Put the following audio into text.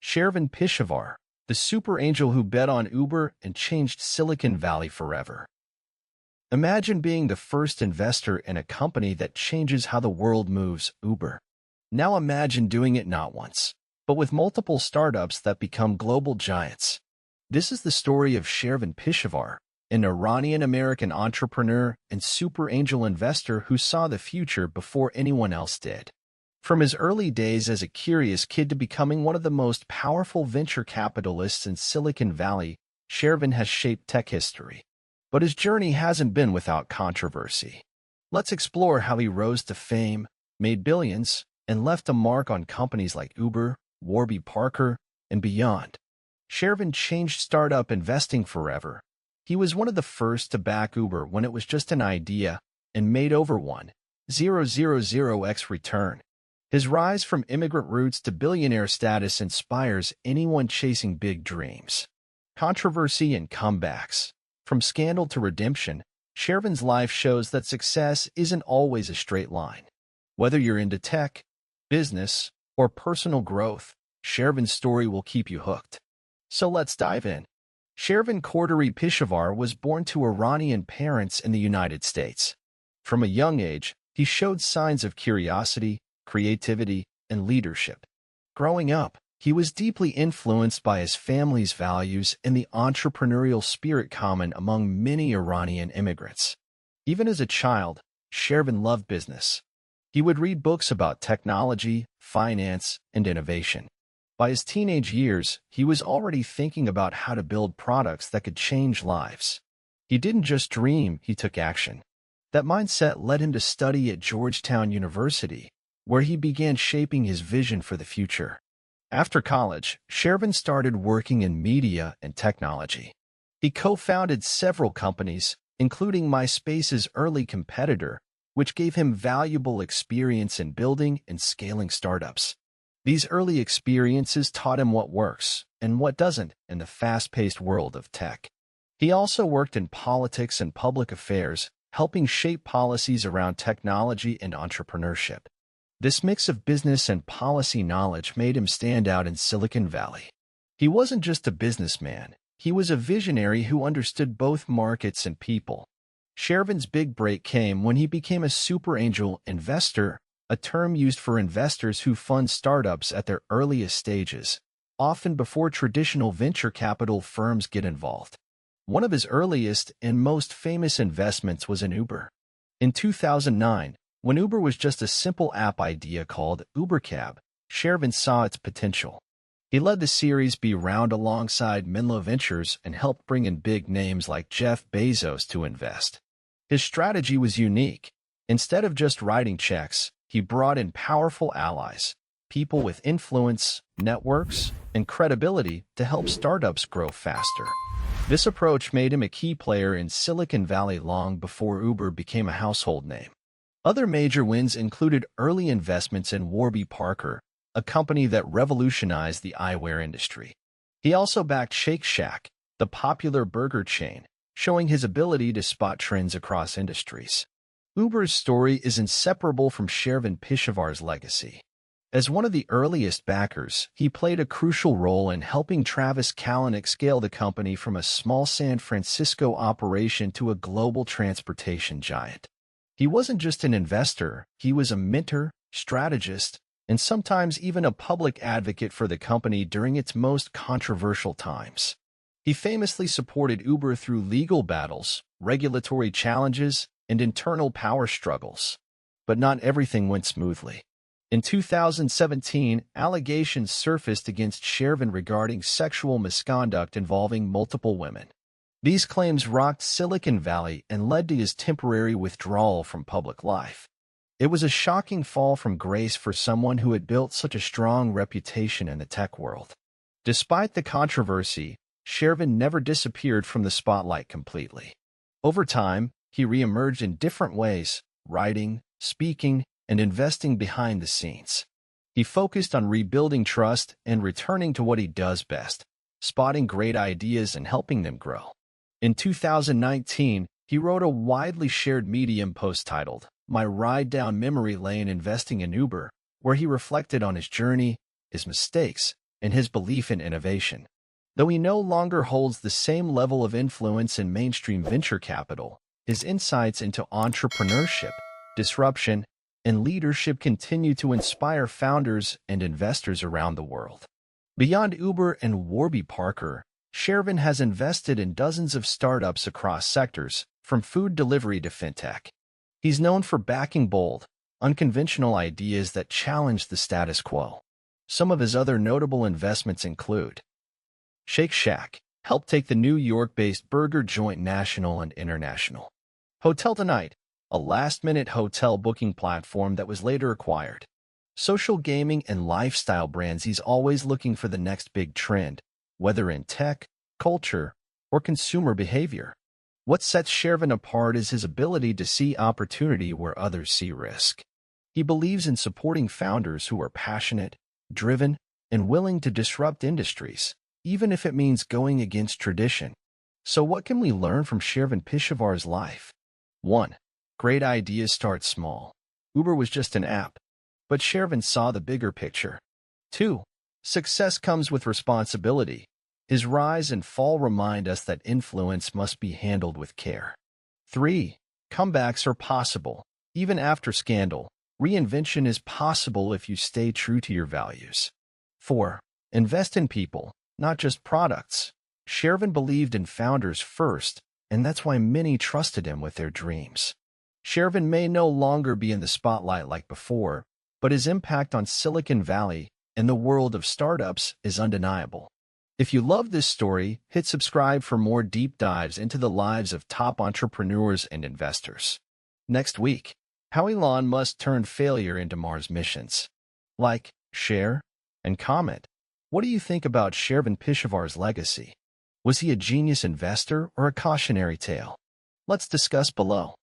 Shervin Pishevar, the super angel who bet on Uber and changed Silicon Valley forever. Imagine being the first investor in a company that changes how the world moves, Uber. Now imagine doing it not once, but with multiple startups that become global giants. This is the story of Shervin Pishevar, an Iranian-American entrepreneur and super angel investor who saw the future before anyone else did. From his early days as a curious kid to becoming one of the most powerful venture capitalists in Silicon Valley, Shervin has shaped tech history. But his journey hasn't been without controversy. Let's explore how he rose to fame, made billions, and left a mark on companies like Uber, Warby Parker, and beyond. Shervin changed startup investing forever. He was one of the first to back Uber when it was just an idea and made over 1,000x return. His rise from immigrant roots to billionaire status inspires anyone chasing big dreams. Controversy and comebacks. From scandal to redemption, Shervin's life shows that success isn't always a straight line. Whether you're into tech, business, or personal growth, Shervin's story will keep you hooked. So let's dive in. Shervin Pishevar was born to Iranian parents in the United States. From a young age, he showed signs of curiosity, creativity, and leadership. Growing up, he was deeply influenced by his family's values and the entrepreneurial spirit common among many Iranian immigrants. Even as a child, Shervin loved business. He would read books about technology, finance, and innovation. By his teenage years, he was already thinking about how to build products that could change lives. He didn't just dream, he took action. That mindset led him to study at Georgetown University, where he began shaping his vision for the future. After college, Shervin started working in media and technology. He co-founded several companies, including MySpace's early competitor, which gave him valuable experience in building and scaling startups. These early experiences taught him what works and what doesn't in the fast-paced world of tech. He also worked in politics and public affairs, helping shape policies around technology and entrepreneurship. This mix of business and policy knowledge made him stand out in Silicon Valley. He wasn't just a businessman, he was a visionary who understood both markets and people. Shervin's big break came when he became a super angel investor, a term used for investors who fund startups at their earliest stages, often before traditional venture capital firms get involved. One of his earliest and most famous investments was in Uber. In 2009, when Uber was just a simple app idea called UberCab, Shervin saw its potential. He led the Series B round alongside Menlo Ventures and helped bring in big names like Jeff Bezos to invest. His strategy was unique. Instead of just writing checks, he brought in powerful allies, people with influence, networks, and credibility to help startups grow faster. This approach made him a key player in Silicon Valley long before Uber became a household name. Other major wins included early investments in Warby Parker, a company that revolutionized the eyewear industry. He also backed Shake Shack, the popular burger chain, showing his ability to spot trends across industries. Uber's story is inseparable from Shervin Pishevar's legacy. As one of the earliest backers, he played a crucial role in helping Travis Kalanick scale the company from a small San Francisco operation to a global transportation giant. He wasn't just an investor, he was a mentor, strategist, and sometimes even a public advocate for the company during its most controversial times. He famously supported Uber through legal battles, regulatory challenges, and internal power struggles. But not everything went smoothly. In 2017, allegations surfaced against Shervin regarding sexual misconduct involving multiple women. These claims rocked Silicon Valley and led to his temporary withdrawal from public life. It was a shocking fall from grace for someone who had built such a strong reputation in the tech world. Despite the controversy, Shervin never disappeared from the spotlight completely. Over time, he reemerged in different ways, writing, speaking, and investing behind the scenes. He focused on rebuilding trust and returning to what he does best, spotting great ideas and helping them grow. In 2019, he wrote a widely shared Medium post titled, "My Ride Down Memory Lane Investing in Uber," where he reflected on his journey, his mistakes, and his belief in innovation. Though he no longer holds the same level of influence in mainstream venture capital, his insights into entrepreneurship, disruption, and leadership continue to inspire founders and investors around the world. Beyond Uber and Warby Parker, Shervin has invested in dozens of startups across sectors, from food delivery to fintech. He's known for backing bold, unconventional ideas that challenge the status quo. Some of his other notable investments include Shake Shack, helped take the New York-based burger joint national and international. Hotel Tonight, a last-minute hotel booking platform that was later acquired. Social gaming and lifestyle brands. He's always looking for the next big trend, whether in tech, culture, or consumer behavior. What sets Shervin apart is his ability to see opportunity where others see risk. He believes in supporting founders who are passionate, driven, and willing to disrupt industries, even if it means going against tradition. So what can we learn from Shervin Pishevar's life? 1. Great ideas start small. Uber was just an app, but Shervin saw the bigger picture. 2. Success comes with responsibility. His rise and fall remind us that influence must be handled with care. 3. Comebacks are possible. Even after scandal, reinvention is possible if you stay true to your values. 4. Invest in people, not just products. Shervin believed in founders first, and that's why many trusted him with their dreams. Shervin may no longer be in the spotlight like before, but his impact on Silicon Valley and the world of startups is undeniable. If you love this story, hit subscribe for more deep dives into the lives of top entrepreneurs and investors. Next week, how Elon Musk turned failure into Mars missions. Like, share, and comment. What do you think about Shervin Pishevar's legacy? Was he a genius investor or a cautionary tale? Let's discuss below.